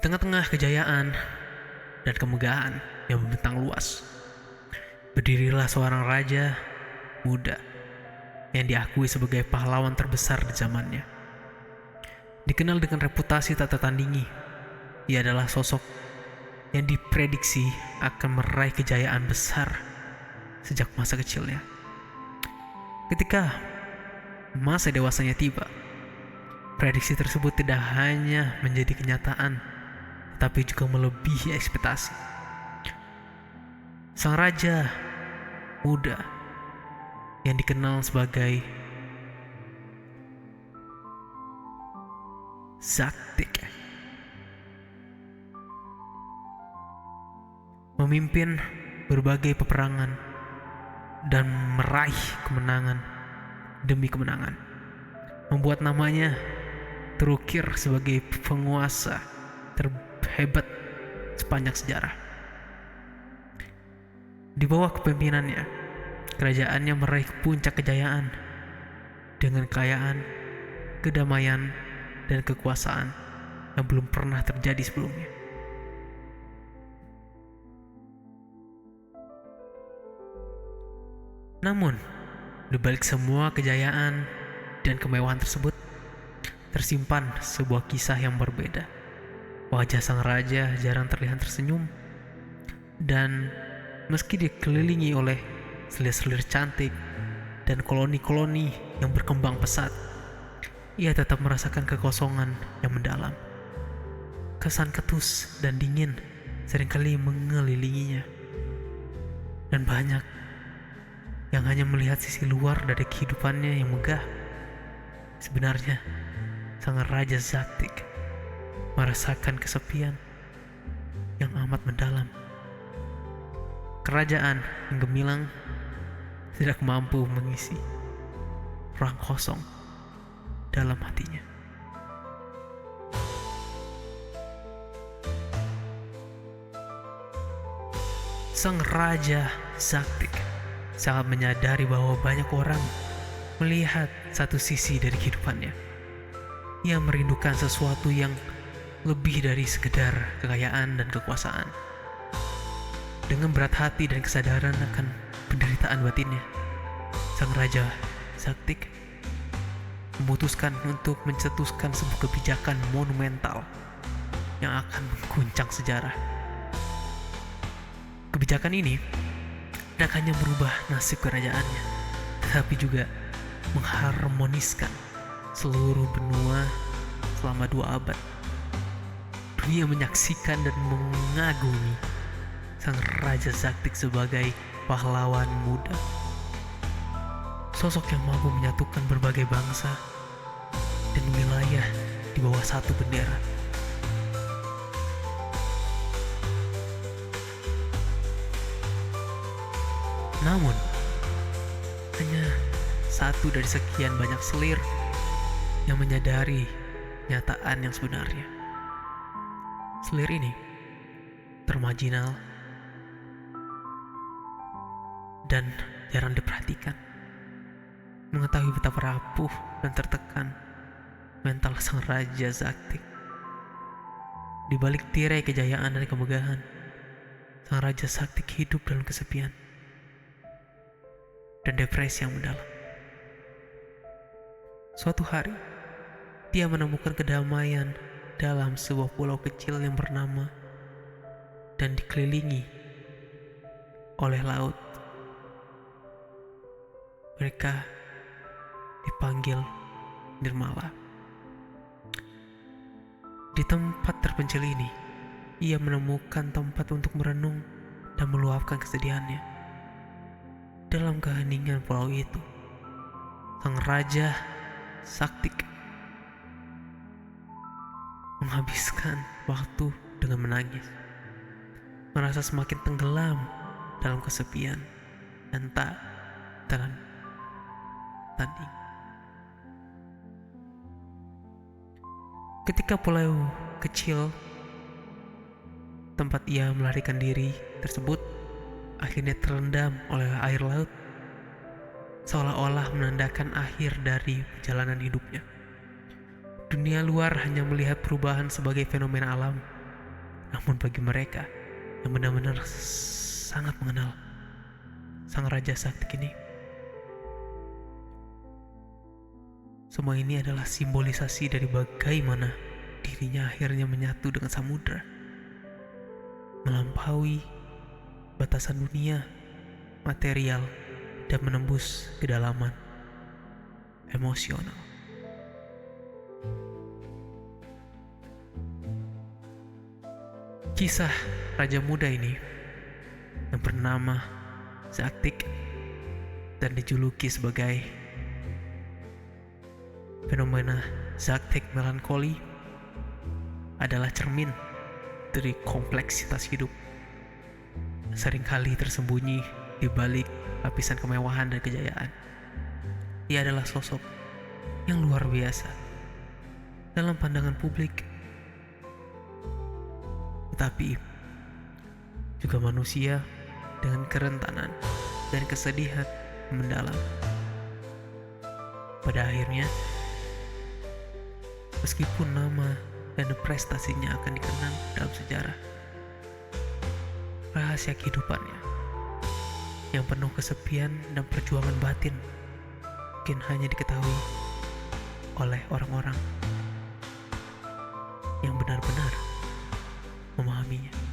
tengah-tengah kejayaan dan kemegahan yang membentang luas, berdirilah seorang raja muda yang diakui sebagai pahlawan terbesar di zamannya. Dikenal dengan reputasi tak tertandingi, ia adalah sosok yang diprediksi akan meraih kejayaan besar sejak masa kecilnya. Ketika masa dewasanya tiba, prediksi tersebut tidak hanya menjadi kenyataan, tetapi juga melebihi ekspektasi. Sang raja muda yang dikenal sebagai Zaktik memimpin berbagai peperangan dan meraih kemenangan demi kemenangan, membuat namanya terukir sebagai penguasa terhebat sepanjang sejarah. Di bawah kepemimpinannya, kerajaannya meraih puncak kejayaan dengan kekayaan, kedamaian, dan kekuasaan yang belum pernah terjadi sebelumnya. Namun, di balik semua kejayaan dan kemewahan tersebut, tersimpan sebuah kisah yang berbeda. Wajah sang raja jarang terlihat tersenyum, dan meski dikelilingi oleh selir-selir cantik dan koloni-koloni yang berkembang pesat, ia tetap merasakan kekosongan yang mendalam. Kesan ketus dan dingin seringkali mengelilinginya, dan banyak yang hanya melihat sisi luar dari kehidupannya yang megah. Sebenarnya, sang Raja Zaktik merasakan kesepian yang amat mendalam. Kerajaan yang gemilang tidak mampu mengisi ruang kosong dalam hatinya. Sang Raja Zaktik sangat menyadari bahwa banyak orang melihat satu sisi dari kehidupannya. Ia merindukan sesuatu yang lebih dari sekedar kekayaan dan kekuasaan. Dengan berat hati dan kesadaran akan penderitaan batinnya, sang Raja Zaktik memutuskan untuk mencetuskan sebuah kebijakan monumental yang akan mengguncang sejarah. Kebijakan ini tidak hanya merubah nasib kerajaannya, tetapi juga mengharmoniskan seluruh benua selama 2 abad. Dunia menyaksikan dan mengagumi sang Raja Zaktik sebagai pahlawan muda, sosok yang mampu menyatukan berbagai bangsa dan wilayah di bawah satu bendera. Namun, hanya satu dari sekian banyak selir yang menyadari kenyataan yang sebenarnya. Selir ini termarginal dan jarang diperhatikan. Mengetahui betapa rapuh dan tertekan mental sang Raja Zaktik. Di balik tirai kejayaan dan kemegahan, sang Raja Zaktik hidup dalam kesepian dan depresi yang mendalam. Suatu hari, dia menemukan kedamaian dalam sebuah pulau kecil yang bernama dan dikelilingi oleh laut. Mereka dipanggil Nirmala. Di tempat terpencil ini, ia menemukan tempat untuk merenung dan meluapkan kesedihannya. Dalam keheningan pulau itu, sang Raja Zaktik menghabiskan waktu dengan menangis, merasa semakin tenggelam dalam kesepian dan tak tertanding. Ketika pulau kecil tempat ia melarikan diri tersebut akhirnya terendam oleh air laut, seolah-olah menandakan akhir dari perjalanan hidupnya. Dunia luar hanya melihat perubahan sebagai fenomena alam, Namun bagi mereka yang benar-benar sangat mengenal sang Raja Sakti ini, semua ini adalah simbolisasi dari bagaimana dirinya akhirnya menyatu dengan samudra, melampaui batasan dunia material dan menembus kedalaman emosional. Kisah raja muda ini yang bernama Zaktik dan dijuluki sebagai fenomena Zaktik melankoli adalah cermin dari kompleksitas hidup seringkali tersembunyi di balik lapisan kemewahan dan kejayaan. Ia adalah sosok yang luar biasa dalam pandangan publik, tetapi juga manusia dengan kerentanan dan kesedihan mendalam. Pada akhirnya, meskipun nama dan prestasinya akan dikenang dalam sejarah, rahasia kehidupannya yang penuh kesepian dan perjuangan batin mungkin hanya diketahui oleh orang-orang yang benar-benar memahaminya.